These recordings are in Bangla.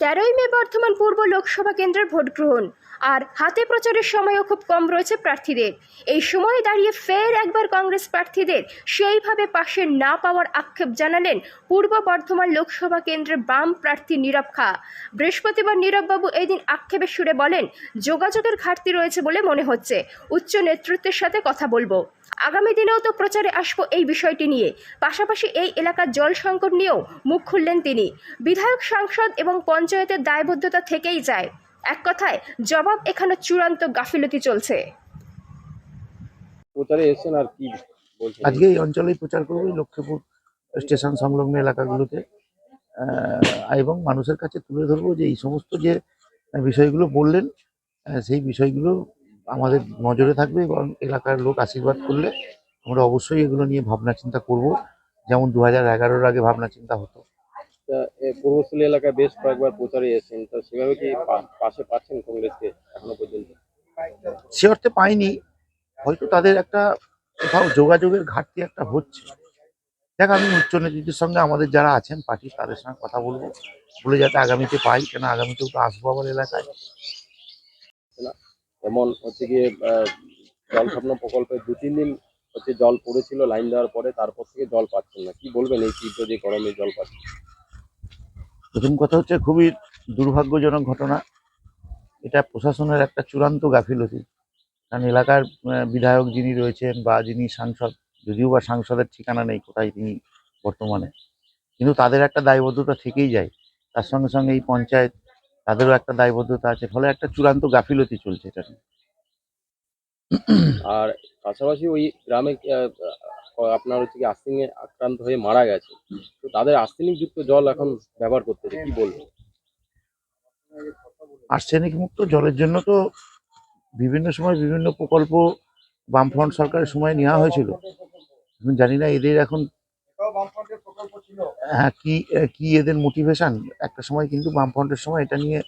13ই মে বর্ধমান পূর্ব লোকসভা কেন্দ্রের ভোট গ্রহণ আর হাতে প্রচারের সময়ও খুব কম রয়েছে প্রার্থীদের। এই সময়ে দাঁড়িয়ে ফের একবার কংগ্রেস প্রার্থীদের সেইভাবে পাশে না পাওয়ার আক্ষেপ জানালেন পূর্ব বর্ধমান লোকসভা কেন্দ্রের বাম প্রার্থী নীরব খা। বৃহস্পতিবার নীরববাবু এই দিন আক্ষেপের সুরে বলেন, যোগাযোগের ঘাটতি রয়েছে বলে মনে হচ্ছে, উচ্চ নেতৃত্বের সাথে কথা বলবো, আগামী দিনেও তো প্রচারে আসবো এই বিষয়টি নিয়ে। পাশাপাশি এই এলাকার জল সংকট নিয়েও মুখ খুললেন তিনি। বিধায়ক, সাংসদ এবং পঞ্চায়েতের দায়বদ্ধতা থেকেই যায়। এক কথায় জবাব এখানে চূড়ান্ত গাফিলতি চলছে। প্রচারে এসেছেন আর কি বলছেন? আজকে এই অঞ্চলেই প্রচার করবো, লক্ষ্মীপুর স্টেশন সংলগ্ন এলাকাগুলোতে, এবং মানুষের কাছে তুলে ধরবো যে এই সমস্ত যে বিষয়গুলো বললেন, সেই বিষয়গুলো আমাদের নজরে থাকবে এবং এলাকার লোক আশীর্বাদ করলে আমরা অবশ্যই এগুলো নিয়ে ভাবনা চিন্তা করব, যেমন 2011-এর আগে ভাবনা চিন্তা হতো। পূর্বস্থলী এলাকায় বেশ কয়েকবার প্রচারে এসেছেন, তা সেভাবে কি পাশে পাচ্ছেন কংগ্রেসকে এখনো পর্যন্ত? সে অর্থে পাইনি, হয়তো তাদের একটা কোথাও যোগাযোগের ঘাটতি একটা হচ্ছে। দেখ, আমি উচ্চ নেতৃত্বের সঙ্গে আমাদের যারা আছেন পার্টি তাদের সঙ্গে কথা বলবো, বলে যাতে আগামীতে পাই, কেন আগামীতেও তো আসবো আবার এলাকায়। যেমন হচ্ছে গিয়ে জল স্বপ্ন প্রকল্পে 2-3 দিন হচ্ছে জল পড়েছিল লাইন দেওয়ার পরে, তারপর থেকে জল পাচ্ছেন না। কি বলবেন এই তীব্র যে গরমে জল পাচ্ছেন? প্রথম কথা হচ্ছে খুবই দুর্ভাগ্যজনক ঘটনা, এটা প্রশাসনের একটা চূড়ান্ত গাফিলতি। কারণ এলাকার বিধায়ক যিনি রয়েছেন বা যিনি সাংসদ, যদিও বা সাংসদের ঠিকানা নেই কোথায় তিনি বর্তমানে, কিন্তু তাদের একটা দায়বদ্ধতা থেকেই যায়। তার সঙ্গে সঙ্গে এই পঞ্চায়েত, তাদেরও একটা দায়বদ্ধতা আছে, ফলে একটা চূড়ান্ত গাফিলতি চলছে এটা নিয়ে। আর পাশাপাশি ওই গ্রামে আপনার হচ্ছে কি আর্সেনিকে আক্রান্ত হয়ে মারা গেছে, তো তাদের আর্সেনিক যুক্ত জল এখন ব্যবহার করতেছে, কি বলবেন? আর্সেনিক মুক্ত জলের জন্য তো বিভিন্ন সময় বিভিন্ন প্রকল্প বামফ্রন্ট সরকারের সময় নেওয়া হয়েছিল। আমি জানি না এদের এখন কি এদের মোটিভেশন। একটা সময় কিন্তু বামফ্রন্টের সময় এটা নিয়ে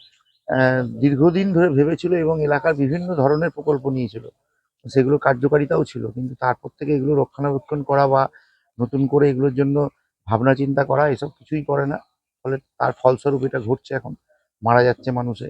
দীর্ঘদিন ধরে ভেবেছিল এবং এলাকার বিভিন্ন ধরনের প্রকল্প নিয়েছিল, সেগুলো কার্যকারিতাও ছিল, কিন্তু তারপর থেকে এগুলো রক্ষণাবেক্ষণ করা বা নতুন করে এগুলোর জন্য ভাবনা চিন্তা করা এসব কিছুই করে না। ফলে তার ফলস্বরূপ এটা ঘটছে, এখন মারা যাচ্ছে মানুষে।